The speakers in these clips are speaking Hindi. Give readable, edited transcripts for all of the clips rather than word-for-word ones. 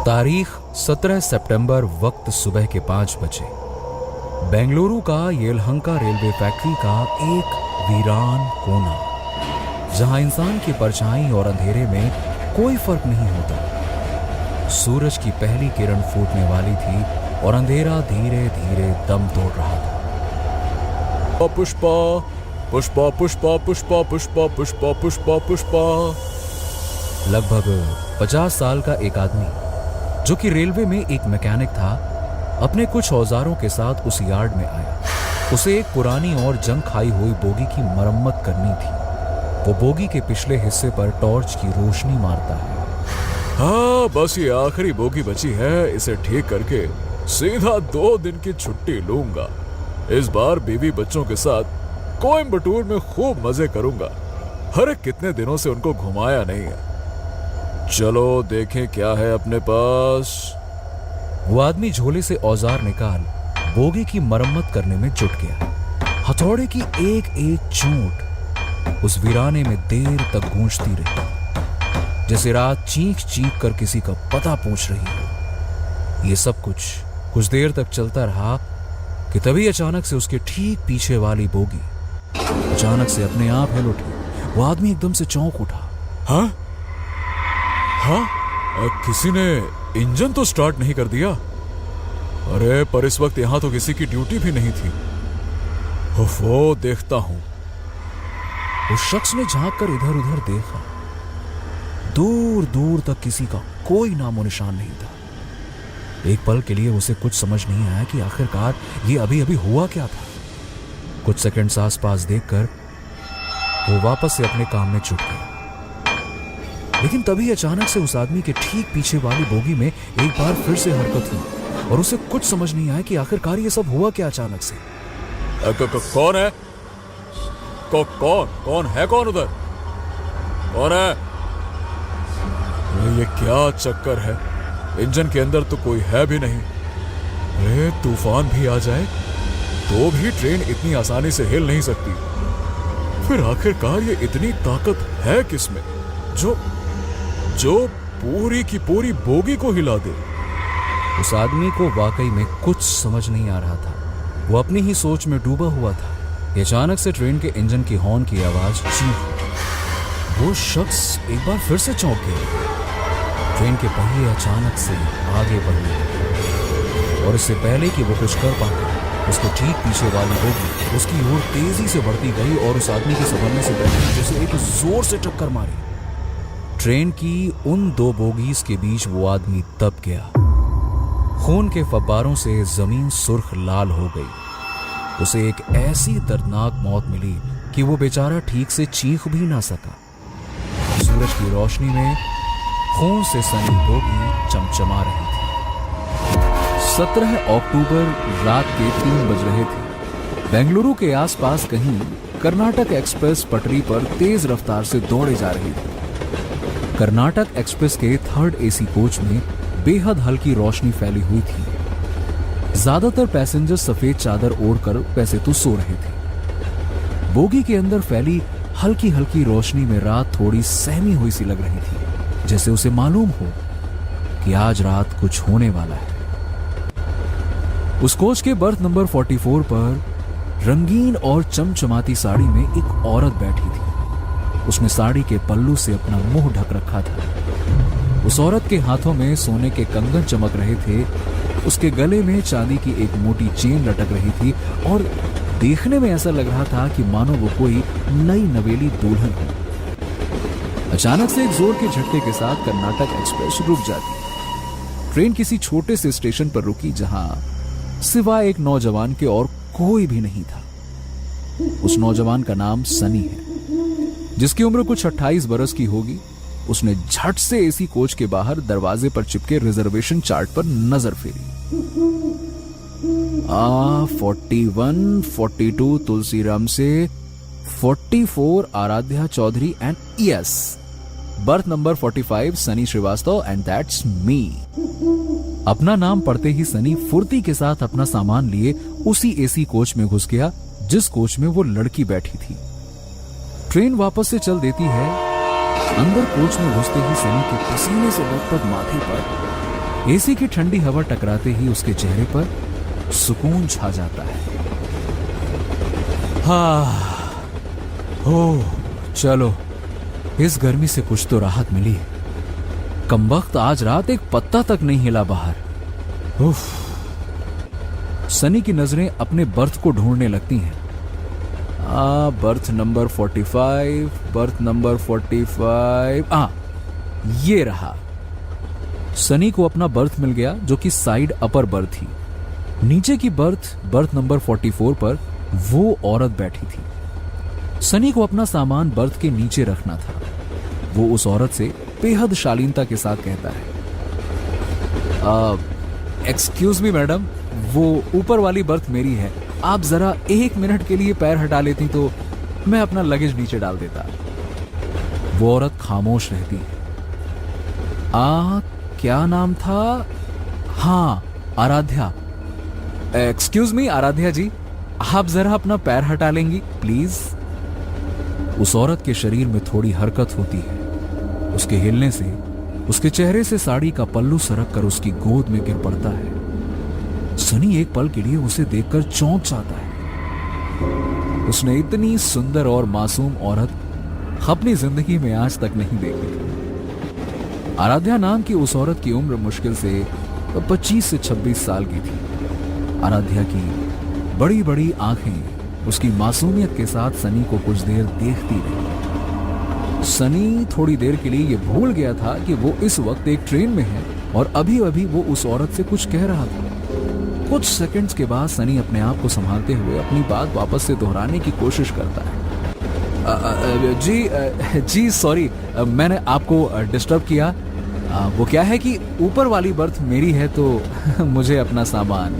तारीख 17 सितंबर, वक्त सुबह के 5 बजे। बेंगलुरु का येलहंका रेलवे फैक्ट्री का एक वीरान कोना, जहां इंसान की परछाई और अंधेरे में कोई फर्क नहीं होता। सूरज की पहली किरण फूटने वाली थी और अंधेरा धीरे धीरे दम तोड़ रहा था। पुष्पा पुष्पा पुष्पा पुष्पा पुष्पा पुष्पा पुष्पा पुष्पा। लगभग 50 साल का एक आदमी, जो कि रेलवे में एक मैकेनिक था, अपने कुछ औजारों के साथ उस यार्ड में आया। उसे एक पुरानी और जंग खाई हुई बोगी की मरम्मत करनी थी। वो बोगी के पिछले हिस्से पर टॉर्च की रोशनी मारता है। हाँ, बस ये आखिरी बोगी बची है। इसे ठीक करके सीधा 2 दिन की छुट्टी लूंगा। इस बार बीवी बच्चों के साथ कोयम्बटूर में खूब मजे करूंगा। अरे कितने दिनों से उनको घुमाया नहीं है। चलो देखें क्या है अपने पास। वो आदमी झोले से औजार निकाल बोगी की मरम्मत करने में जुट गया। हथौड़े की एक एक चोट उस वीराने में देर तक गूंजती रही, जैसे रात चीख चीख कर किसी का पता पूछ रही हो। ये सब कुछ देर तक चलता रहा कि तभी अचानक से उसके ठीक पीछे वाली बोगी अचानक से अपने आप हिल उठी। वो आदमी एकदम से चौंक उठा। हाँ, किसी ने इंजन तो स्टार्ट नहीं कर दिया। अरे पर इस वक्त यहां तो किसी की ड्यूटी भी नहीं थी। वो देखता हूं। उस शख्स ने झांक कर इधर उधर देखा। दूर दूर तक किसी का कोई नामो निशान नहीं था। एक पल के लिए उसे कुछ समझ नहीं आया कि आखिरकार ये अभी अभी हुआ क्या था। कुछ सेकंड्स आसपास देखकर वो वापस से अपने काम में जुट गया। लेकिन तभी अचानक से उस आदमी के ठीक पीछे वाली बोगी में एक बार फिर से हरकत हुई और उसे कुछ समझ नहीं आया कि आखिरकार ये सब हुआ क्या अचानक से। कौन है? कौन है? कौन उधर? कौन है? ये क्या चक्कर है? इंजन के अंदर तो कोई है भी नहीं। अरे तूफान भी आ जाए तो भी ट्रेन इतनी आसानी से हिल नहीं सकती। फिर आखिरकार ये इतनी ताकत है किसमें जो पूरी की पूरी बोगी को हिला दे? उस आदमी को वाकई में कुछ समझ नहीं आ रहा था। वो अपनी ही सोच में डूबा हुआ था। अचानक से ट्रेन के इंजन की हॉर्न की आवाज चीख। वो शख्स एक बार फिर से चौंक गया। ट्रेन के पहिए अचानक से आगे बढ़ने और इससे पहले कि वो कुछ कर पाते, उसके ठीक पीछे वाली बोगी उसकी ओर तेजी से बढ़ती गई और उस आदमी के संभलने से पहले जैसे एक जोर से टक्कर मारी। ट्रेन की उन 2 बोगीज के बीच वो आदमी दब गया। खून के फव्वारों से जमीन सुर्ख लाल हो गई। उसे एक ऐसी दर्दनाक मौत मिली कि वो बेचारा ठीक से चीख भी ना सका। सूरज की रोशनी में खून से सनी बोगी चमचमा रही थी। 17 अक्टूबर रात के 3 बज रहे थे। बेंगलुरु के आसपास कहीं कर्नाटक एक्सप्रेस पटरी पर तेज रफ्तार से दौड़े जा रही थी। कर्नाटक एक्सप्रेस के 3rd AC कोच में बेहद हल्की रोशनी फैली हुई थी। ज्यादातर पैसेंजर सफेद चादर ओढ़कर वैसे तो सो रहे थे। बोगी के अंदर फैली हल्की हल्की रोशनी में रात थोड़ी सहमी हुई सी लग रही थी, जैसे उसे मालूम हो कि आज रात कुछ होने वाला है। उस कोच के बर्थ नंबर 44 पर रंगीन और चमचमाती साड़ी में एक औरत बैठी थी। उसने साड़ी के पल्लू से अपना मुंह ढक रखा था। उस औरत के हाथों में सोने के कंगन चमक रहे थे। उसके गले में चांदी की एक मोटी चेन लटक रही थी और देखने में ऐसा लग रहा था कि मानो वो कोई नई नवेली दुल्हन हो। अचानक से एक जोर के झटके के साथ कर्नाटक एक्सप्रेस रुक जाती। ट्रेन किसी छोटे से स्टेशन पर रुकी जहां सिवाय एक नौजवान के और कोई भी नहीं था। उस नौजवान का नाम सनी है, जिसकी उम्र कुछ 28 बरस की होगी। उसने झट से एसी कोच के बाहर दरवाजे पर चिपके रिजर्वेशन चार्ट पर नजर फेरी। 41, 42 तुलसीराम से, 44 Aaradhya Chaudhary and yes birth number 45 Sunny Srivastava and that's me. अपना नाम पढ़ते ही सनी फुर्ती के साथ अपना सामान लिए उसी एसी कोच में घुस गया जिस कोच में वो लड़की बैठी थी। ट्रेन वापस से चल देती है। अंदर कोच में घुसते ही सनी के पसीने से लथपथ माथे पर एसी की ठंडी हवा टकराते ही उसके चेहरे पर सुकून छा जाता है। ओह चलो, इस गर्मी से कुछ तो राहत मिली। कमबख्त आज रात एक पत्ता तक नहीं हिला बाहर। उफ। सनी की नजरें अपने बर्थ को ढूंढने लगती हैं। Birth number 45, birth number 45। ये रहा। सनी को अपना बर्थ मिल गया, जो कि साइड अपर बर्थ थी। नीचे की बर्थ नंबर 44 पर वो औरत बैठी थी। सनी को अपना सामान बर्थ के नीचे रखना था। वो उस औरत से बेहद शालीनता के साथ कहता है, एक्सक्यूज मी मैडम, वो ऊपर वाली बर्थ मेरी है। आप जरा 1 मिनट के लिए पैर हटा लेती तो मैं अपना लगेज नीचे डाल देता। वो औरत खामोश रहती है। क्या नाम था? हाँ, आराध्या। एक्सक्यूज मी आराध्या जी, आप जरा अपना पैर हटा लेंगी प्लीज। उस औरत के शरीर में थोड़ी हरकत होती है। उसके हिलने से उसके चेहरे से साड़ी का पल्लू सरक कर उसकी गोद में गिर पड़ता है। सनी एक पल के लिए उसे देखकर चौंक जाता है। उसने इतनी सुंदर और मासूम औरत अपनी जिंदगी में आज तक नहीं देखी थी। आराध्या नाम की उस औरत की उम्र मुश्किल से 25 से 26 साल की थी। आराध्या की बड़ी बड़ी आंखें उसकी मासूमियत के साथ सनी को कुछ देर देखती रही। सनी थोड़ी देर के लिए ये भूल गया था कि वो इस वक्त एक ट्रेन में है और अभी अभी वो उस औरत से कुछ कह रहा था। कुछ सेकंड्स के बाद सनी अपने आप को संभालते हुए अपनी बात वापस से दोहराने की कोशिश करता है। जी सॉरी, मैंने आपको डिस्टर्ब किया। वो क्या है कि ऊपर वाली बर्थ मेरी है तो मुझे अपना सामान।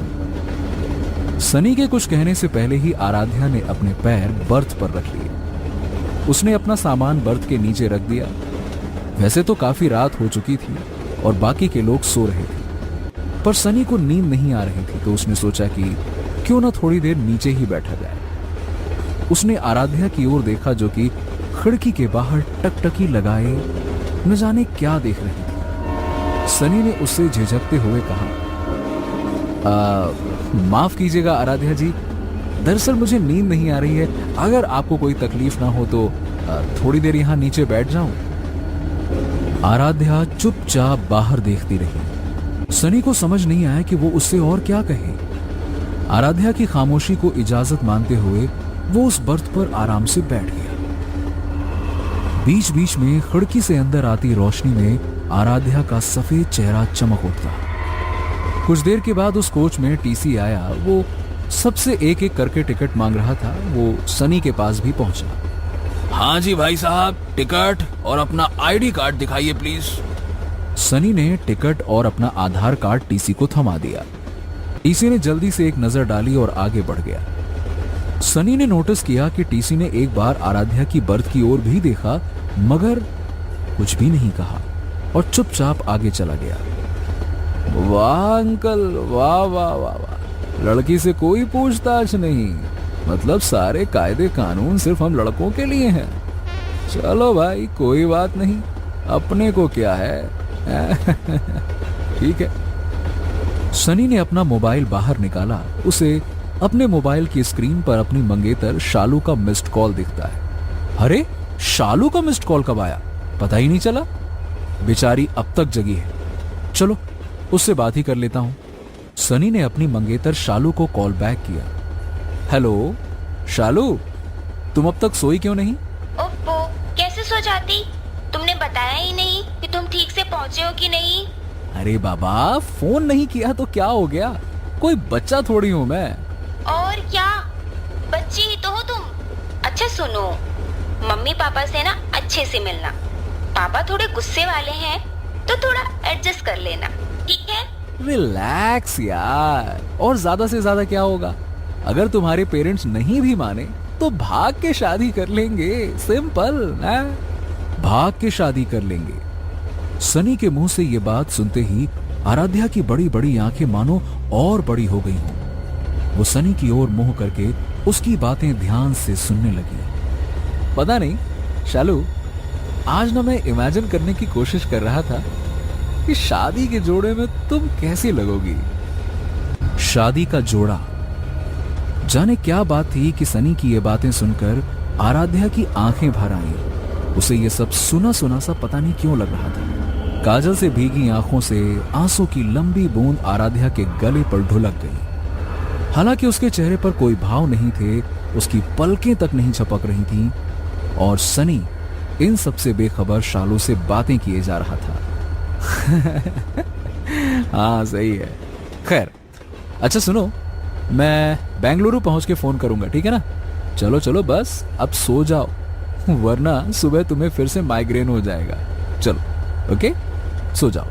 सनी के कुछ कहने से पहले ही आराध्या ने अपने पैर बर्थ पर रख लिए। उसने अपना सामान बर्थ के नीचे रख दिया। वैसे तो काफी रात हो चुकी थी और बाकी के लोग सो रहे थे, पर सनी को नींद नहीं आ रही थी, तो उसने सोचा कि क्यों ना थोड़ी देर नीचे ही बैठा जाए। उसने आराध्या की ओर देखा, जो कि खिड़की के बाहर टकटकी लगाए न जाने क्या देख रही थी। सनी ने उससे झिझकते हुए कहा, माफ कीजिएगा आराध्या जी, दरअसल मुझे नींद नहीं आ रही है। अगर आपको कोई तकलीफ ना हो तो थोड़ी देर यहाँ नीचे बैठ जाऊं। आराध्या चुपचाप बाहर देखती रही। सनी को समझ नहीं आया कि वो उससे और क्या कहे। आराध्या की खामोशी को इजाजत मानते हुए वो उस बर्थ पर आराम से बैठ गया। बीच बीच में खिड़की से अंदर आती रोशनी में आराध्या का सफेद चेहरा चमक उठता। कुछ देर के बाद उस कोच में टीसी आया। वो सबसे एक एक करके टिकट मांग रहा था। वो सनी के पास भी पहुंचा। हाँ जी भाई साहब, टिकट और अपना आईडी कार्ड दिखाइए प्लीज। सनी ने टिकट और अपना आधार कार्ड टीसी को थमा दिया। टीसी ने जल्दी से एक नजर डाली और आगे बढ़ गया। सनी ने नोटिस किया कि टीसी ने एक बार आराध्या की बर्थ की ओर भी देखा, मगर कुछ भी नहीं कहा और चुपचाप आगे चला गया। वाह अंकल, वाह वाह वाह वाह, लड़की से कोई पूछताछ नहीं, मतलब सारे कायदे कानून सिर्फ हम लड़कों के लिए हैं। चलो भाई कोई बात नहीं, अपने को क्या है। ठीक है। सनी ने अपना मोबाइल बाहर निकाला। उसे अपने मोबाइल की स्क्रीन पर अपनी मंगेतर शालू का मिस्ड कॉल दिखता है। अरे शालू का मिस्ड कॉल कब आया, पता ही नहीं चला। बेचारी अब तक जगी है, चलो उससे बात ही कर लेता हूं। सनी ने अपनी मंगेतर शालू को कॉल बैक किया। हेलो शालू, तुम अब तक सोई क्यों नहीं? ओप्पो, कैसे सो जाती? तुमने बताया ही नहीं कि तुम ठीक से पहुंचे हो कि नहीं। अरे बाबा, फोन नहीं किया तो क्या हो गया, कोई बच्चा थोड़ी हूं मैं। और क्या, बच्ची ही तो हो तुम। अच्छा सुनो, मम्मी पापा से ना अच्छे से मिलना। पापा थोड़े गुस्से वाले हैं तो थोड़ा एडजस्ट कर लेना, ठीक है? रिलैक्स यार, और ज्यादा से ज्यादा क्या होगा? अगर तुम्हारे पेरेंट्स नहीं भी माने तो भाग के शादी कर लेंगे, सिंपल ना, भाग के शादी कर लेंगे। सनी के मुंह से ये बात सुनते ही आराध्या की बड़ी बड़ी आंखें मानो और बड़ी हो गई हों। वो सनी की ओर मुंह करके उसकी बातें ध्यान से सुनने लगी। पता नहीं शालू, आज ना मैं इमेजिन करने की कोशिश कर रहा था कि शादी के जोड़े में तुम कैसी लगोगी। शादी का जोड़ा। जाने क्या बात थी कि सनी की ये बातें सुनकर आराध्या की आंखें भर आईं। उसे ये सब सुना सुना सा पता नहीं क्यों लग रहा था। काजल से भीगी आंखों से आंसू की लंबी बूंद आराध्या के गले पर ढुलक गई। हालांकि उसके चेहरे पर कोई भाव नहीं थे, उसकी पलकें तक नहीं झपक रही थीं और सनी इन सबसे बेखबर शालू से बातें किए जा रहा था। हाँ सही है। खैर अच्छा सुनो, मैं बेंगलुरु पहुंच के फोन करूंगा, ठीक है ना। चलो चलो बस अब सो जाओ, वरना सुबह तुम्हें फिर से माइग्रेन हो जाएगा। चलो ओके, सो जाओ।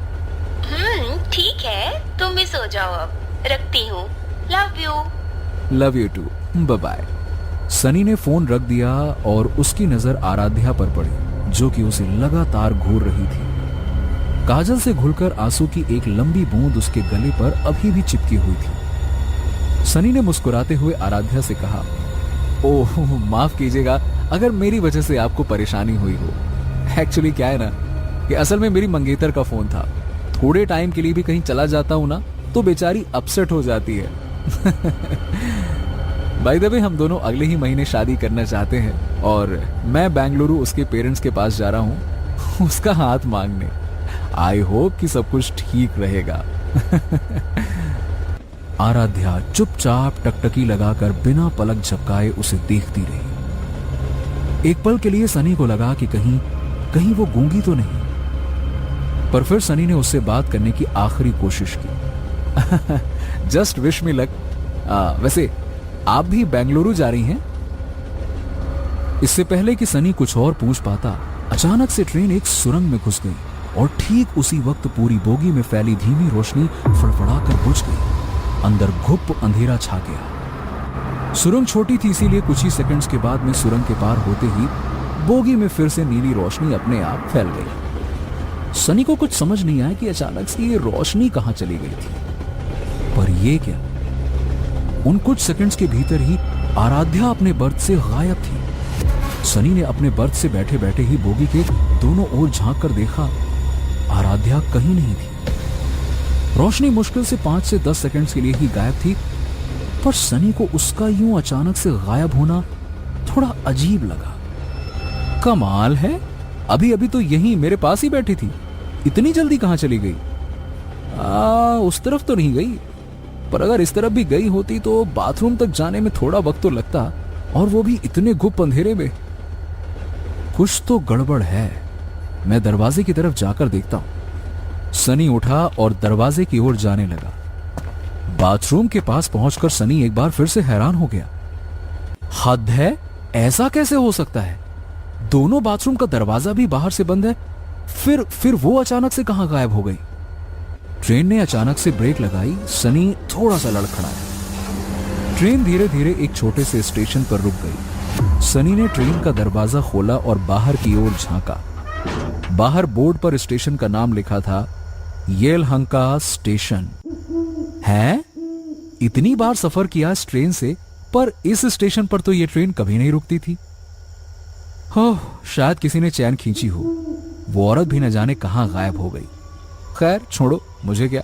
ठीक है, तुम भी सो जाओ अब। रखती हूँ। Love you too, bye bye. Sunny ने फोन रख दिया और उसकी नजर आराध्या पर पड़ी, जो कि उसे लगातार घूर रही थी। काजल से घुलकर आंसू की एक लंबी बूंद उसके गले पर अभी भी चिपकी हुई थी। सनी ने मुस्कुराते हुए आराध्या से कहा, ओह माफ कीजिएगा अगर मेरी वजह से आपको परेशानी हुई हो। एक्चुअली क्या है ना कि असल में मेरी मंगेतर का फोन था। थोड़े टाइम के लिए भी कहीं चला जाता हूं ना तो बेचारी अपसेट हो जाती है। बाय द वे हम दोनों अगले ही महीने शादी करना चाहते हैं और मैं बेंगलुरु उसके पेरेंट्स के पास जा रहा हूं उसका हाथ मांगने। आई होप कि सब कुछ ठीक रहेगा। आराध्या चुपचाप टकटकी लगाकर बिना पलक झपकाए उसे देखती रही। एक पल के लिए सनी को लगा कि कहीं वो गूंगी तो नहीं, पर फिर सनी ने उससे बात करने की आखिरी कोशिश की। Just wish me luck. वैसे आप भी बेंगलुरु जा रही हैं? इससे पहले कि सनी कुछ और पूछ पाता, अचानक से ट्रेन एक सुरंग में घुस गई और ठीक उसी वक्त पूरी बोगी में फैली धीमी रोशनी फड़फड़ाकर बुझ गई। अंदर घुप अंधेरा छा गया। सुरंग छोटी थी, इसीलिए कुछ ही सेकंड्स के बाद में सुरंग के पार होते ही बोगी में फिर से नीली रोशनी अपने आप फैल गई। सनी को कुछ समझ नहीं आया कि अचानक से ये रोशनी कहां चली गई थी। पर ये क्या, उन कुछ सेकंड्स के भीतर ही आराध्या अपने बर्थ से गायब थी। सनी ने अपने बर्थ से बैठे बैठे ही बोगी के दोनों ओर झांक कर देखा, आराध्या कहीं नहीं थी। रोशनी मुश्किल से 5 से 10 सेकंड्स के लिए ही गायब थी, पर सनी को उसका यूं अचानक से गायब होना थोड़ा अजीब लगा। कमाल है, अभी अभी तो यहीं मेरे पास ही बैठी थी, इतनी जल्दी कहां चली गई? उस तरफ तो नहीं गई, पर अगर इस तरफ भी गई होती तो बाथरूम तक जाने में थोड़ा वक्त तो लगता, और वो भी इतने गुप्त अंधेरे में। कुछ तो गड़बड़ है, मैं दरवाजे की तरफ जाकर देखता हूं। सनी उठा और दरवाजे की ओर जाने लगा। बाथरूम के पास पहुंचकर सनी एक बार फिर से हैरान हो गया। हद है, ऐसा कैसे हो सकता है? दोनों बाथरूम का दरवाजा भी बाहर से बंद है, फिर वो अचानक से कहां गायब हो गई? ट्रेन ने अचानक से ब्रेक लगाई। सनी थोड़ा सा लड़खड़ाया। ट्रेन धीरे धीरे एक छोटे से स्टेशन पर रुक गई। सनी ने ट्रेन का दरवाजा खोला और बाहर की ओर झांका। बाहर बोर्ड पर स्टेशन का नाम लिखा था, येलहंका स्टेशन। है, इतनी बार सफर किया इस ट्रेन से, पर इस स्टेशन पर तो यह ट्रेन कभी नहीं रुकती थी। हो, शायद किसी ने चैन खींची हो। वो औरत भी न जाने कहां गायब हो गई। खैर छोड़ो, मुझे क्या,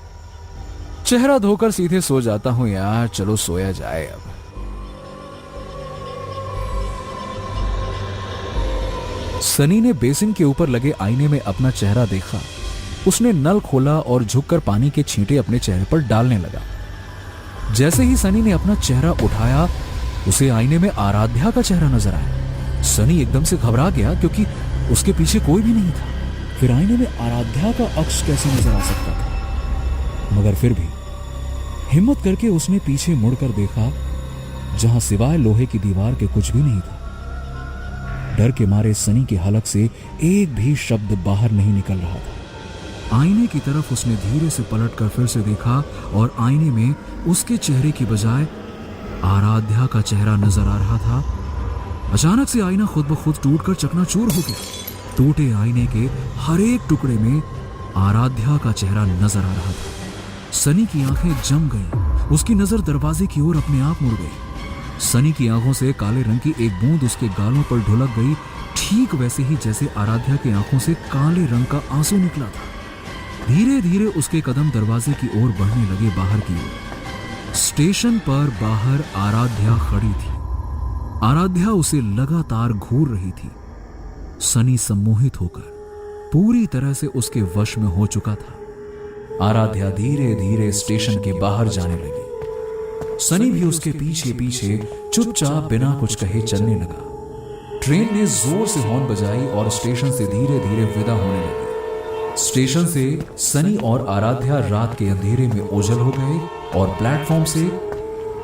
चेहरा धोकर सीधे सो जाता हूं यार। चलो सोया जाए अब। सनी ने बेसिन के ऊपर लगे आईने में अपना चेहरा देखा। उसने नल खोला और झुककर पानी के छींटे अपने चेहरे पर डालने लगा। जैसे ही सनी ने अपना चेहरा उठाया, उसे आईने में आराध्या का चेहरा नजर आया। सनी एकदम से घबरा गया क्योंकि उसके पीछे कोई भी नहीं था। फिर आईने में आराध्या का अक्ष कैसे नजर आ सकता था? मगर फिर भी हिम्मत करके उसने पीछे मुड़कर देखा, जहां सिवाय लोहे की दीवार के कुछ भी नहीं था। डर के मारे सनी के हलक से एक भी शब्द बाहर नहीं निकल रहा था। आईने की तरफ उसने धीरे से पलटकर फिर से देखा और आईने में उसके चेहरे की बजाय आराध्या का चेहरा नजर आ रहा था। अचानक से आईना खुद ब खुद टूटकर चकनाचूर हो गया। टूटे आईने के हर एक टुकड़े में आराध्या का चेहरा नजर आ रहा था। सनी की आंखें जम गईं। उसकी नजर दरवाजे की ओर अपने आप मुड़ गई। सनी की आंखों से काले रंग की एक बूंद उसके गालों पर ढुलक गई, ठीक वैसे ही जैसे आराध्या की आंखों से काले रंग का आंसू निकला था। धीरे धीरे उसके कदम दरवाजे की ओर बढ़ने लगे बाहर की ओर। स्टेशन पर बाहर आराध्या खड़ी थी। आराध्या उसे लगातार घूर रही थी। सनी सम्मोहित होकर पूरी तरह से उसके वश में हो चुका था। आराध्या धीरे धीरे स्टेशन के बाहर जाने लगी। सनी भी उसके पीछे पीछे चुपचाप बिना कुछ कहे चलने लगा। ट्रेन ने जोर से हॉर्न बजाई और स्टेशन से धीरे धीरे विदा होने लगी। स्टेशन से सनी और आराध्या रात के अंधेरे में ओझल हो गए और प्लेटफॉर्म से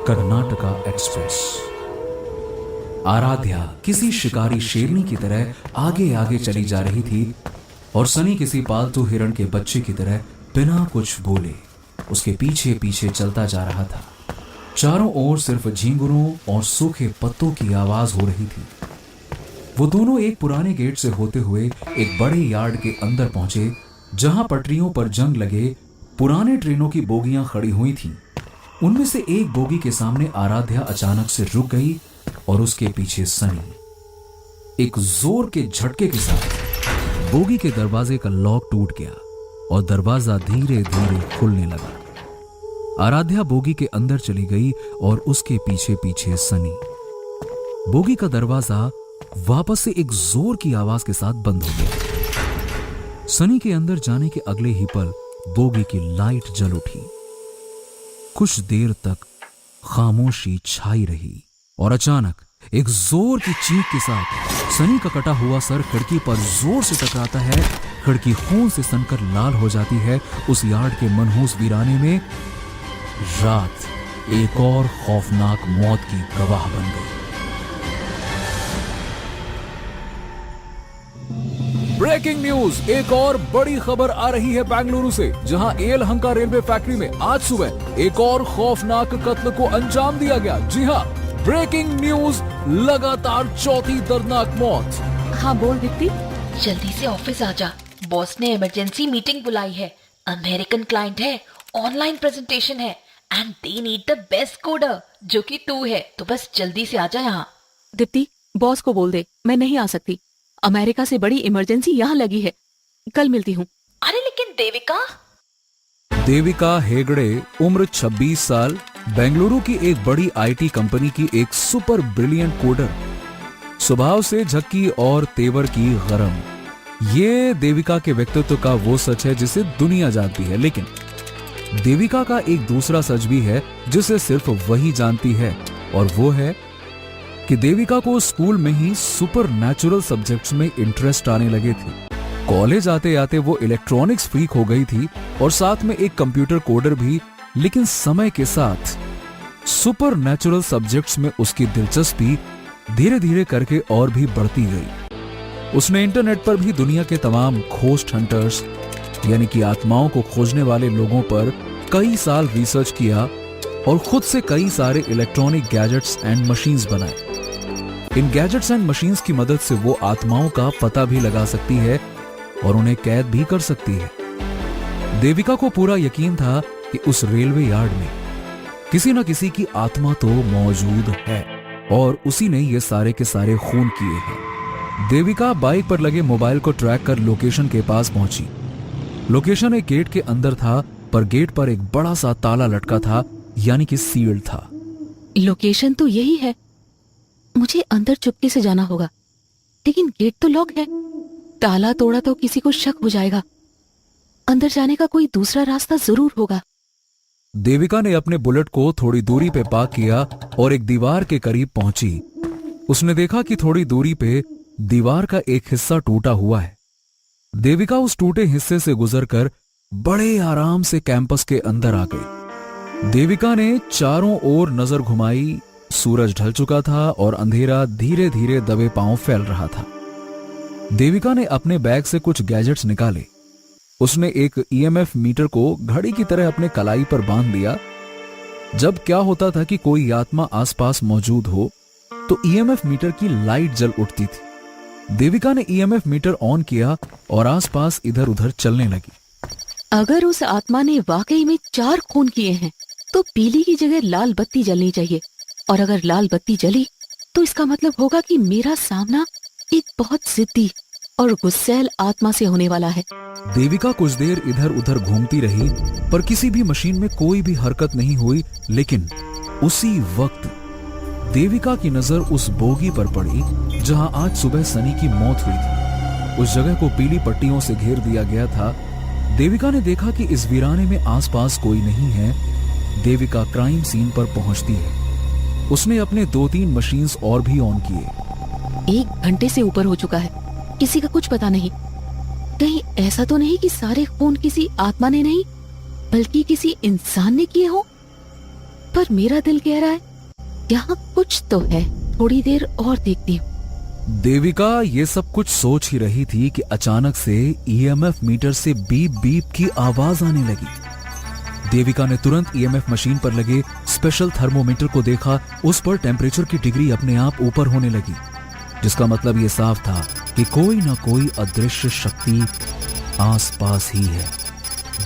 कर्नाटका एक्सप्रेस। आराध्या किसी शिकारी शेरनी की तरह आगे आगे चली जा रही थी और सनी किसी पालतू हिरण के बच्चे की तरह बिना कुछ बोले उसके पीछे पीछे चलता जा रहा था। चारों ओर सिर्फ झींगुरों और सूखे पत्तों की आवाज हो रही थी। वो दोनों एक पुराने गेट से होते हुए एक बड़े यार्ड के अंदर पहुंचे, जहां पटरियों पर जंग लगे पुराने ट्रेनों की बोगियां खड़ी हुई थीं। उनमें से एक बोगी के सामने आराध्या अचानक से रुक गई और उसके पीछे सनी। एक जोर के झटके के साथ बोगी के दरवाजे का लॉक टूट गया और दरवाजा धीरे धीरे खुलने लगा। आराध्या बोगी के अंदर चली गई और उसके पीछे पीछे सनी। बोगी का दरवाजा वापस से एक जोर की आवाज के साथ बंद हो गया। सनी के अंदर जाने के अगले ही पल बोगी की लाइट जल उठी। कुछ देर तक खामोशी छाई रही और अचानक एक जोर की चीख के साथ सनी का कटा हुआ सर खिड़की पर जोर से टकराता है। खिड़की खून से सनकर लाल हो जाती है। उस यार्ड के मनहूस वीराने में रात एक और खौफनाक मौत की गवाह बन गई। ब्रेकिंग न्यूज, एक और बड़ी खबर आ रही है बेंगलुरु से, जहां येलहंका रेलवे फैक्ट्री में आज सुबह एक और खौफनाक कत्ल को अंजाम दिया गया। जी हां, ब्रेकिंग न्यूज, लगातार चौथी दर्दनाक मौत। हाँ बोल दीप्ति। जल्दी से ऑफिस आ जा, बॉस ने इमरजेंसी मीटिंग बुलाई है। अमेरिकन क्लाइंट है, ऑनलाइन प्रेजेंटेशन है and they need the best coder, जो कि तू है। तो बस जल्दी से आ जा यहाँ। दीप्ति, बॉस को बोल दे मैं नहीं आ सकती। अमेरिका से बड़ी इमरजेंसी यहाँ लगी है। कल मिलती हूँ। अरे लेकिन देविका। देविका हेगड़े, उम्र 26 साल, बेंगलुरु की एक बड़ी आईटी कंपनी की एक सुपर ब्रिलियंट कोडर, स्वभाव से झक्की और तेवर की गरम। ये देविका के व्यक्तित्व का वो सच है जिसे दुनिया जानती है, लेकिन देविका का एक दूसरा सच भी है जिसे सिर्फ वही जानती है, और वो है कि देविका को स्कूल में ही सुपर नेचुरल सब्जेक्ट्स में इंटरेस्ट आने लगे थे। कॉलेज आते आते वो इलेक्ट्रॉनिक्स फ्रीक हो गई थी और साथ में एक कंप्यूटर कोडर भी, लेकिन समय के साथ सुपर नेचुरल सब्जेक्ट्स में उसकी दिलचस्पी धीरे धीरे करके और भी बढ़ती गई। उसने इंटरनेट पर भी दुनिया के तमाम घोस्ट हंटर्स यानी कि आत्माओं को खोजने वाले लोगों पर कई साल रिसर्च किया और खुद से कई सारे इलेक्ट्रॉनिक गैजेट्स एंड मशीन्स बनाए। इन गैजेट्स एंड मशीन्स की मदद से वो आत्माओं का पता भी लगा सकती है और उन्हें कैद भी कर सकती है। देविका को पूरा यकीन था कि उस रेलवे यार्ड में किसी न किसी की आत्मा तो मौजूद है और उसी ने ये सारे के सारे खून किए हैं। देविका बाइक पर लगे मोबाइल को ट्रैक कर लोकेशन के पास पहुंची। लोकेशन एक गेट के अंदर था, पर गेट पर एक बड़ा सा ताला लटका था, यानी कि सील्ड था। लोकेशन तो यही है, मुझे अंदर चुपके से जाना होगा, लेकिन गेट तो लॉक है। ताला तोड़ा तो किसी को शक हो जाएगा। अंदर जाने का कोई दूसरा रास्ता जरूर होगा। देविका ने अपने बुलेट को थोड़ी दूरी पे पार्क किया और एक दीवार के करीब पहुंची। उसने देखा कि थोड़ी दूरी पे दीवार का एक हिस्सा टूटा हुआ है। देविका उस टूटे हिस्से से गुजरकर बड़े आराम से कैंपस के अंदर आ गई। देविका ने चारों ओर नजर घुमाई। सूरज ढल चुका था और अंधेरा धीरे धीरे दबे पांव फैल रहा था। देविका ने अपने बैग से कुछ गैजेट्स निकाले। उसने एक ईएमएफ मीटर को घड़ी की तरह अपने कलाई पर बांध दिया। जब क्या होता था कि कोई आत्मा आसपास मौजूद हो तो ईएमएफ मीटर की लाइट जल उठती थी। देविका ने ईएमएफ मीटर ऑन किया और आसपास इधर उधर चलने लगी। अगर उस आत्मा ने वाकई में 4 खून किए हैं तो पीली की जगह लाल बत्ती जलनी चाहिए, और अगर लाल बत्ती जली तो इसका मतलब होगा कि मेरा सामना एक बहुत जिद्दी और गुस्सैल आत्मा से होने वाला है। देविका कुछ देर इधर उधर घूमती रही, पर किसी भी मशीन में कोई भी हरकत नहीं हुई। लेकिन उसी वक्त देविका की नजर उस बोगी पर पड़ी जहां आज सुबह सनी की मौत हुई थी। उस जगह को पीली पट्टियों से घेर दिया गया था। देविका ने देखा कि इस वीराने में आसपास कोई नहीं है। देविका क्राइम सीन पर पहुंचती है। उसने अपने 2-3 मशीन्स और भी ऑन किए। 1 घंटे से ऊपर हो चुका है, किसी का कुछ पता नहीं। कहीं ऐसा तो नहीं कि सारे खून किसी आत्मा ने नहीं बल्कि किसी इंसान ने किए हो। पर मेरा दिल कह रहा है यहाँ कुछ तो है, थोड़ी देर और देखती हूँ। देविका ये सब कुछ सोच ही रही थी कि अचानक से ईएमएफ मीटर से बीप बीप की आवाज आने लगी। देविका ने तुरंत ईएमएफ मशीन पर लगे स्पेशल थर्मोमीटर को देखा। उस पर टेम्परेचर की डिग्री अपने आप ऊपर होने लगी, जिसका मतलब ये साफ था कि कोई ना कोई अदृश्य शक्ति आसपास ही है।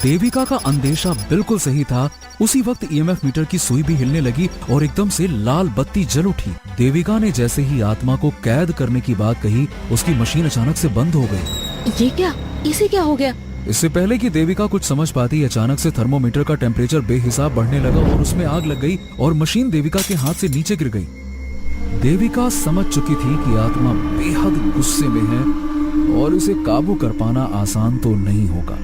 देविका का अंदेशा बिल्कुल सही था। उसी वक्त ईएमएफ मीटर की सुई भी हिलने लगी और एकदम से लाल बत्ती जल उठी। देविका ने जैसे ही आत्मा को कैद करने की बात कही, उसकी मशीन अचानक से बंद हो गई। ये क्या, इसे क्या हो गया? इससे पहले कि देविका कुछ समझ पाती, अचानक से थर्मोमीटर का टेम्परेचर बेहिसाब बढ़ने लगा और उसमें आग लग गई और मशीन देविका के हाथ से नीचे गिर गई। देविका समझ चुकी थी कि आत्मा बेहद गुस्से में है और इसे काबू कर पाना आसान तो नहीं होगा।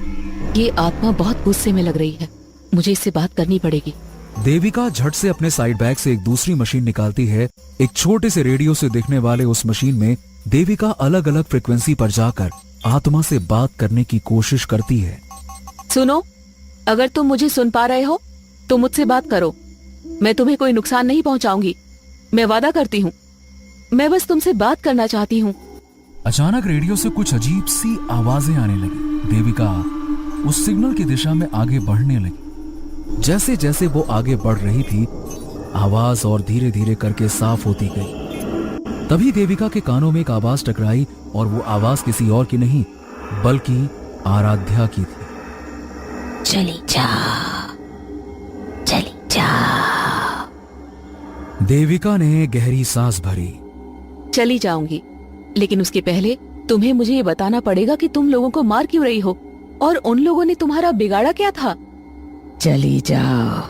ये आत्मा बहुत गुस्से में लग रही है, मुझे इससे बात करनी पड़ेगी। देविका झट से अपने साइड बैग से एक दूसरी मशीन निकालती है। एक छोटे से रेडियो से दिखने वाले उस मशीन में देविका अलग अलग फ्रिक्वेंसी पर जाकर आत्मा से बात करने की कोशिश करती है। सुनो, अगर तुम मुझे सुन पा रहे हो तो मुझसे बात करो। मैं तुम्हें कोई नुकसान नहीं पहुंचाऊंगी, मैं वादा करती हूँ। मैं बस तुमसे बात करना चाहती हूँ। अचानक रेडियो से कुछ अजीब सी आवाजें आने लगी। देविका उस सिग्नल की दिशा में आगे बढ़ने लगी। जैसे जैसे वो आगे बढ़ रही थी, आवाज और धीरे धीरे करके साफ होती गई। तभी देविका के कानों में एक आवाज टकराई और वो आवाज किसी और की नहीं बल्कि आराध्या की थी। चली जा, चली जा। देविका ने गहरी सांस भरी। चली जाऊंगी, लेकिन उसके पहले तुम्हें मुझे ये बताना पड़ेगा कि तुम लोगों को मार क्यों रही हो और उन लोगों ने तुम्हारा बिगाड़ा क्या था। चली जाओ,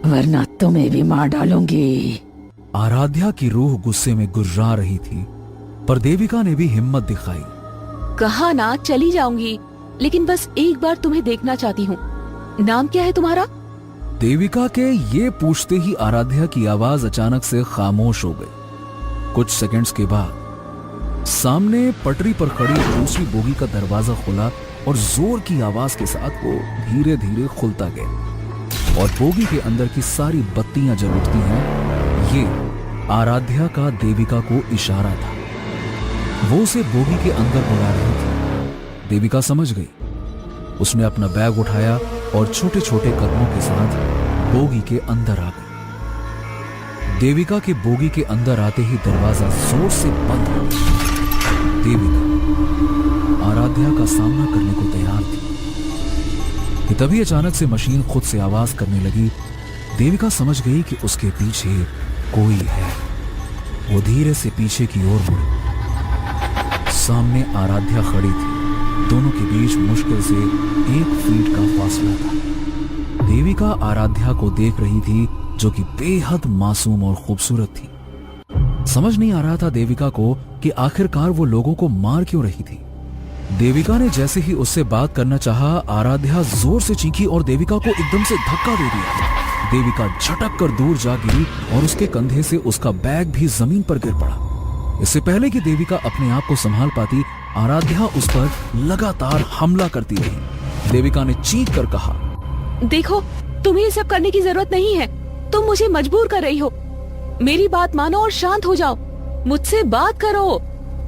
वरना तुम्हें भी मार डालूंगी। आराध्या की रूह गुस्से में गुर्रा रही थी, पर देविका ने भी हिम्मत दिखाई। कहा ना चली जाऊंगी, लेकिन बस एक बार तुम्हें देखना चाहती हूँ। नाम क्या है तुम्हारा? देविका के ये पूछते ही आराध्या की आवाज अचानक से खामोश हो गई। कुछ सेकंड्स के बाद सामने पटरी पर खड़ी दूसरी बोगी का दरवाजा खुला और जोर की आवाज के साथ वो धीरे धीरे खुलता गया और बोगी के अंदर की सारी बत्तियां जल उठती हैं। ये आराध्या का देविका को इशारा था। वो उसे बोगी के अंदर बुला रही थी। देविका समझ गई। उसने अपना बैग उठाया और छोटे छोटे कदमों के साथ बोगी के अंदर आ गई। देविका के बोगी के अंदर आते ही दरवाजा जोर से बंद हो गया। देविका आराध्या का सामना करने को तैयार थी कि तभी अचानक से मशीन खुद से आवाज करने लगी। देविका समझ गई कि उसके पीछे कोई है। वो धीरे से पीछे की ओर मुड़ी। सामने आराध्या खड़ी थी। दोनों के बीच मुश्किल से 1 फीट का फासला था। देविका आराध्या को देख रही थी, जो कि बेहद मासूम और खूबसूरत थी। समझ नहीं आ रहा था देविका को कि आखिरकार वो लोगों को मार क्यों रही थी। देविका ने जैसे ही उससे बात करना चाहा, आराध्या जोर से चीखी और देविका को एकदम से धक्का दे दिया। देविका झटक कर दूर जा गिरी और उसके कंधे से उसका बैग भी जमीन पर गिर पड़ा। इससे पहले कि देविका अपने आप को संभाल पाती, आराध्या उस पर लगातार हमला करती रही। देविका ने चीख कर कहा, देखो, तुम्हें ये सब करने की जरूरत नहीं है। तुम मुझे मजबूर कर रही हो। मेरी बात मानो और शांत हो जाओ। मुझसे बात करो।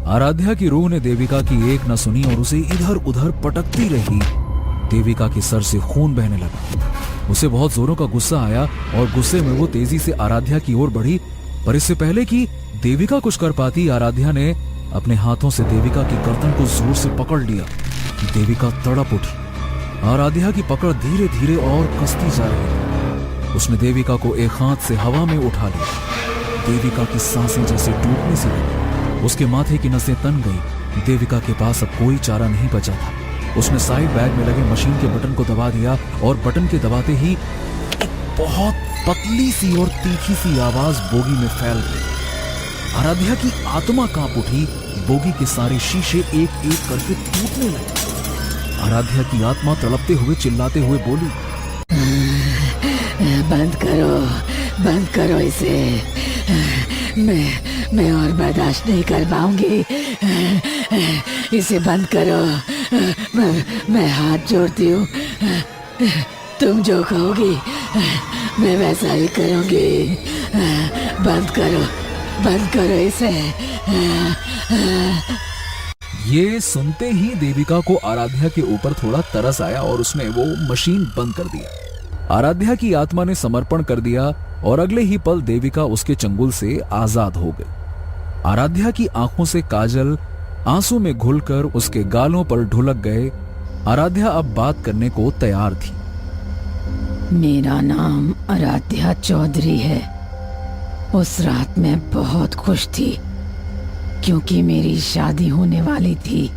आराध्या की रूह ने देविका की एक न सुनी और उसे इधर उधर पटकती रही। देविका के सर से खून बहने लगा। उसे बहुत जोरों का गुस्सा आया और गुस्से में वो तेजी से आराध्या की ओर बढ़ी, पर इससे पहले कि देविका कुछ कर पाती, आराध्या ने अपने हाथों से देविका की गर्दन को जोर से पकड़ लिया। देविका तड़प उठी। आराध्या की पकड़ धीरे धीरे और कसती जा रही। उसने देविका को एक हाथ से हवा में उठा लिया। देविका की सांसें जैसे टूटने से लगी। उसके माथे की नसें तन गई देविका के पास अब कोई चारा नहीं बचा था। उसने साइड बैग में लगे मशीन के बटन को दबा दिया और बटन के दबाते ही एक बहुत पतली सी और तीखी सी आवाज बोगी में फैल गई। आराध्या की आत्मा कांप उठी। बोगी के सारे शीशे एक एक करके टूटने लगे। आराध्या की आत्मा तड़पते हुए चिल्लाते हुए बोली, बंद करो इसे। मैं और बर्दाश्त नहीं कर पाऊंगी। इसे बंद करो। मैं हाथ जोड़ती हूँ। तुम जो कहोगी मैं वैसा ही करूंगी। बंद करो इसे। ये सुनते ही देविका को आराध्या के ऊपर थोड़ा तरस आया और उसने वो मशीन बंद कर दिया। आराध्या की आत्मा ने समर्पण कर दिया और अगले ही पल देविका उसके चंगुल से आजाद हो गई। आराध्या की आंखों से काजल आंसू में घुलकर उसके गालों पर ढुलक गए। आराध्या अब बात करने को तैयार थी। मेरा नाम आराध्या चौधरी है। उस रात मैं बहुत खुश थी क्योंकि मेरी शादी होने वाली थी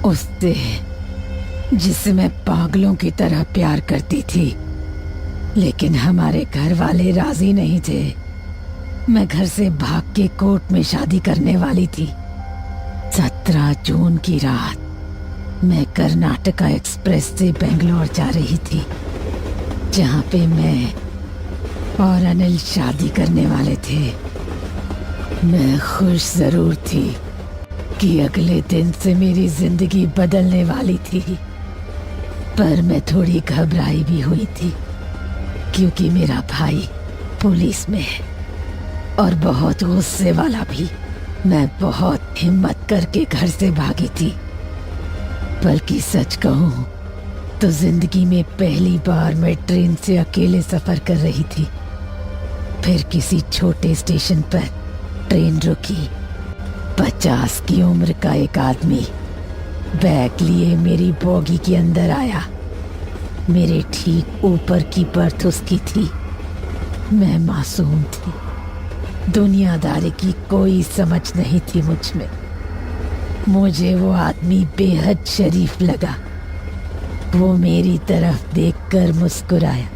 उससे, जिससे मैं पागलों की तरह प्यार करती थी। लेकिन हमारे घर वाले राजी नहीं थे। मैं घर से भाग के कोर्ट में शादी करने वाली थी। 17 जून की रात मैं कर्नाटका एक्सप्रेस से बेंगलोर जा रही थी, जहाँ पे मैं और अनिल शादी करने वाले थे। मैं खुश जरूर थी कि अगले दिन से मेरी जिंदगी बदलने वाली थी, पर मैं थोड़ी घबराई भी हुई थी क्योंकि मेरा भाई पुलिस में है और बहुत गुस्से वाला भी। मैं बहुत हिम्मत करके घर से भागी थी, बल्कि सच कहूँ तो जिंदगी में पहली बार मैं ट्रेन से अकेले सफर कर रही थी। फिर किसी छोटे स्टेशन पर ट्रेन रुकी। 50 की उम्र का एक आदमी बैग लिए मेरी बोगी के अंदर आया। मेरे ठीक ऊपर की बर्थ उसकी थी। मैं मासूम थी। दुनियादारी की कोई समझ नहीं थी मुझ में। मुझे वो आदमी बेहद शरीफ लगा। वो मेरी तरफ देखकर मुस्कुराया।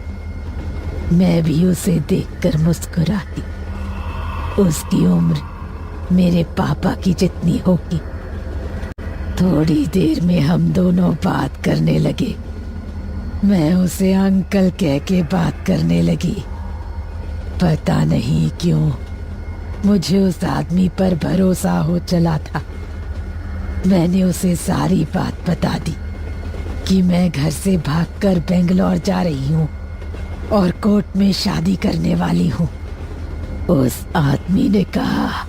मैं भी उसे देखकर मुस्कुराई। उसकी उम्र मेरे पापा की जितनी होगी। थोड़ी देर में हम दोनों बात करने लगे। मैं उसे अंकल कह के बात करने लगी। पता नहीं क्यों मुझे उस आदमी पर भरोसा हो चला था। मैंने उसे सारी बात बता दी कि मैं घर से भागकर बेंगलोर जा रही हूँ और कोर्ट में शादी करने वाली हूँ। उस आदमी ने कहा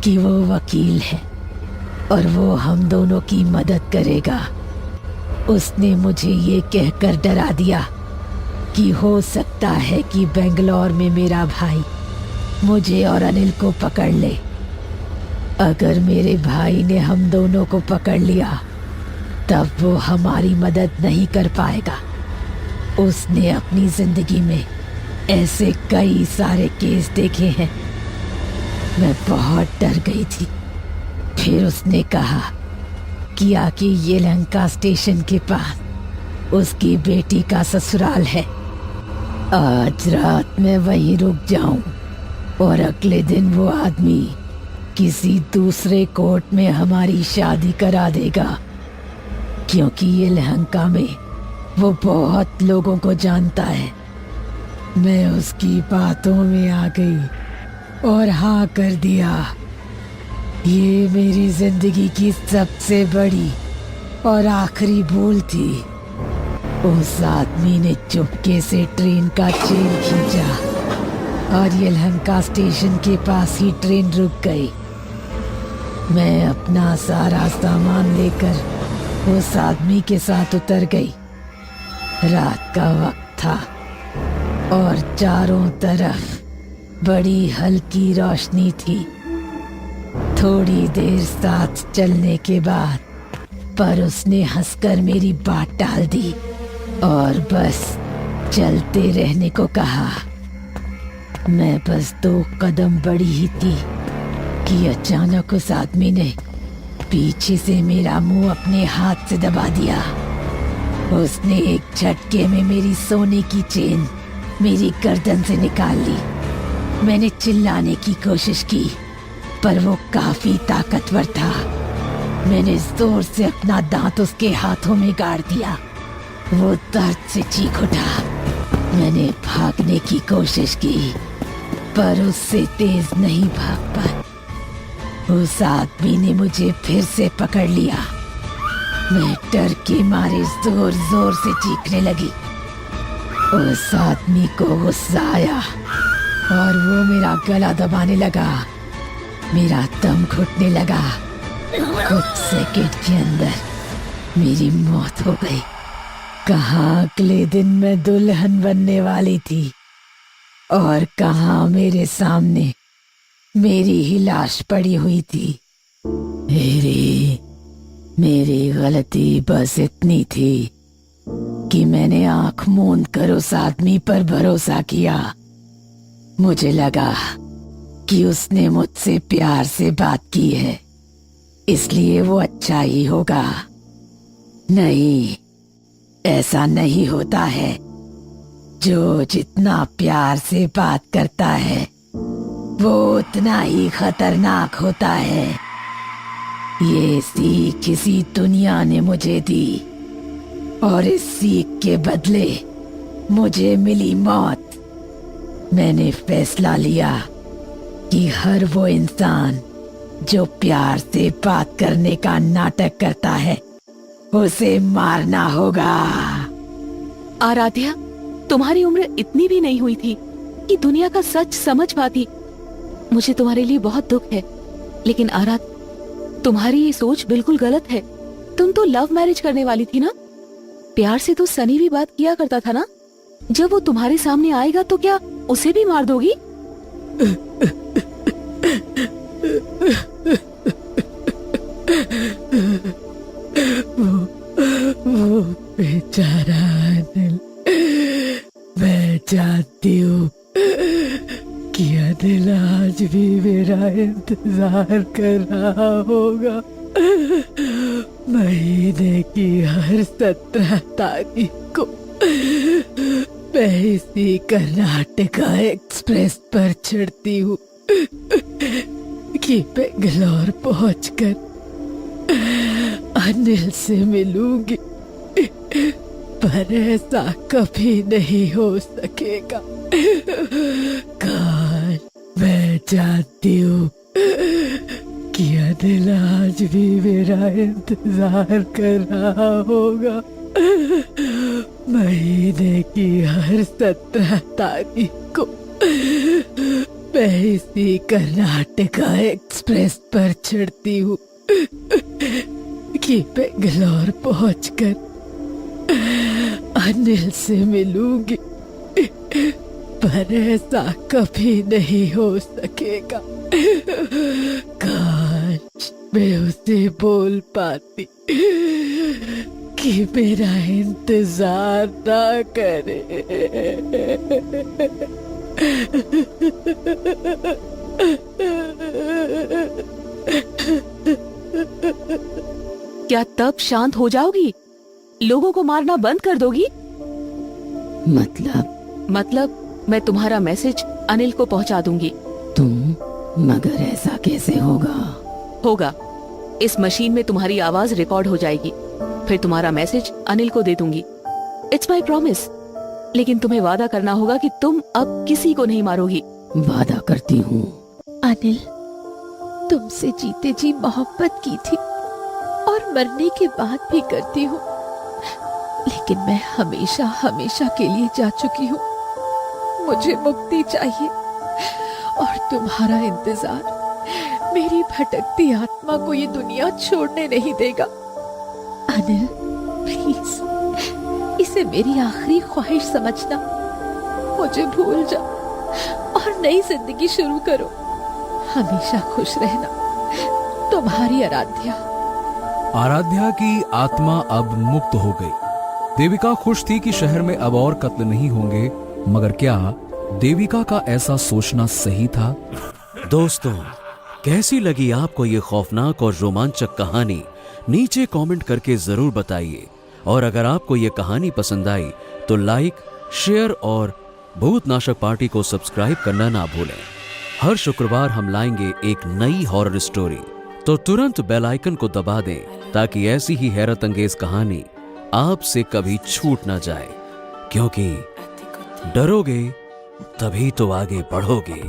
कि वो वकील है और वो हम दोनों की मदद करेगा। उसने मुझे ये कहकर डरा दिया कि हो सकता है कि बेंगलोर में मेरा भाई मुझे और अनिल को पकड़ ले। अगर मेरे भाई ने हम दोनों को पकड़ लिया तब वो हमारी मदद नहीं कर पाएगा। उसने अपनी जिंदगी में ऐसे कई सारे केस देखे हैं। मैं बहुत डर गई थी। फिर उसने कहा कि आके येलहंका स्टेशन के पास उसकी बेटी का ससुराल है। आज रात मैं वहीं रुक जाऊं और अगले दिन वो आदमी किसी दूसरे कोर्ट में हमारी शादी करा देगा, क्योंकि येलहंका में वो बहुत लोगों को जानता है। मैं उसकी बातों में आ गई और हाँ कर दिया। ये मेरी जिंदगी की सबसे बड़ी और आखिरी भूल थी। उस आदमी ने चुपके से ट्रेन का चेन खींचा और येलहंका स्टेशन के पास ही ट्रेन रुक गई। मैं अपना सारा सामान लेकर उस आदमी के साथ उतर गई। रात का वक्त था और चारों तरफ बड़ी हल्की रोशनी थी। थोड़ी देर साथ चलने के बाद पर उसने हंसकर मेरी बात टाल दी और बस चलते रहने को कहा। मैं बस 2 कदम बढ़ी ही थी कि अचानक उस आदमी ने पीछे से मेरा मुंह अपने हाथ से दबा दिया। उसने एक झटके में मेरी सोने की चेन मेरी गर्दन से निकाल ली। मैंने चिल्लाने की कोशिश की, पर वो काफी ताकतवर था। मैंने जोर से अपना दांत उसके हाथों में गाड़ दिया। वो दर्द से चीख उठा। मैंने भागने की कोशिश की, पर उससे तेज नहीं भाग पाई। उस आदमी ने मुझे फिर से पकड़ लिया। मैं डर के मारे जोर जोर से चीखने लगी। उस आदमी को गुस्सा आया और वो मेरा गला दबाने लगा। मेरा दम घुटने लगा। कुछ सेकंड के अंदर मेरी मौत हो गई। कहाँ अगले दिन मैं दुल्हन बनने वाली थी और कहाँ मेरे सामने मेरी ही लाश पड़ी हुई थी। मेरी गलती बस इतनी थी कि मैंने आंख मूंद कर उस आदमी पर भरोसा किया। मुझे लगा कि उसने मुझसे प्यार से बात की है, इसलिए वो अच्छा ही होगा। नहीं, ऐसा नहीं होता है। जो जितना प्यार से बात करता है वो उतना ही खतरनाक होता है। ये सीख इसी दुनिया ने मुझे दी और इस सीख के बदले मुझे मिली मौत। मैंने फैसला लिया कि हर वो इंसान जो प्यार से बात करने का नाटक करता है उसे मारना होगा। आराध्या, तुम्हारी उम्र इतनी भी नहीं हुई थी कि दुनिया का सच समझ पाती। मुझे तुम्हारे लिए बहुत दुख है, लेकिन आराध, तुम्हारी ये सोच बिल्कुल गलत है। तुम तो लव मैरिज करने वाली थी ना। प्यार से तो सनी भी बात किया करता था ना। जब वो तुम्हारे सामने आएगा तो क्या उसे भी मार दोगी? वो बेचारा अनिल। मैं जानती हूँ कि अनिल आज भी मेरा इंतजार कर रहा होगा। महीने की हर 17 तारीख को मैं इसी कर्नाटका एक्सप्रेस पर चढ़ती हूँ कि बेंगलोर पहुंचकर अनिल से मिलूंगी, पर ऐसा कभी नहीं हो सकेगा। काश मैं जानती हूँ कि अनिल आज भी मेरा इंतजार कर रहा होगा। महीने की हर 17 तारीख को मैं इसी कर्नाटका एक्सप्रेस पर चढ़ती हूँ कि बेंगलोर पहुंचकर अनिल से मिलूंगी, पर ऐसा कभी नहीं हो सकेगा। काश मैं उसे बोल पाती कि मेरा इंतजार ना करे। क्या तब शांत हो जाओगी? लोगों को मारना बंद कर दोगी? मतलब मैं तुम्हारा मैसेज अनिल को पहुंचा दूंगी। मगर ऐसा कैसे होगा? इस मशीन में तुम्हारी आवाज रिकॉर्ड हो जाएगी, फिर तुम्हारा मैसेज अनिल को दे दूंगी। It's my promise. लेकिन तुम्हें वादा करना होगा कि तुम अब किसी को नहीं मारोगी। वादा करती हूँ। अनिल, तुमसे जीते जी मोहब्बत की थी और मरने के बाद भी करती हूँ, लेकिन मैं हमेशा हमेशा के लिए जा चुकी हूँ। मुझे मुक्ति चाहिए और तुम्हारा इंतजार मेरी भटकती आत्मा को ये दुनिया छोड़ने नहीं देगा। अनिल, प्लीज इसे मेरी आखिरी ख्वाहिश समझना। मुझे भूल जाओ और नई जिंदगी शुरू करो। हमेशा खुश रहना। तुम्हारी आराध्या। आराध्या की आत्मा अब मुक्त हो गई। देविका खुश थी कि शहर में अब और कत्ल नहीं होंगे, मगर क्या देविका का ऐसा सोचना सही था? दोस्तों, कैसी लगी आपको ये खौफनाक और रोमांचक कहानी नीचे कमेंट करके जरूर बताइए। और अगर आपको ये कहानी पसंद आई तो लाइक, शेयर और भूतनाशक पार्टी को सब्सक्राइब करना ना भूलें। हर शुक्रवार हम लाएंगे एक नई हॉरर स्टोरी, तो तुरंत बेल आइकन को दबा दें ताकि ऐसी ही हैरत अंगेज कहानी आपसे कभी छूट ना जाए, क्योंकि डरोगे तभी तो आगे बढ़ोगे।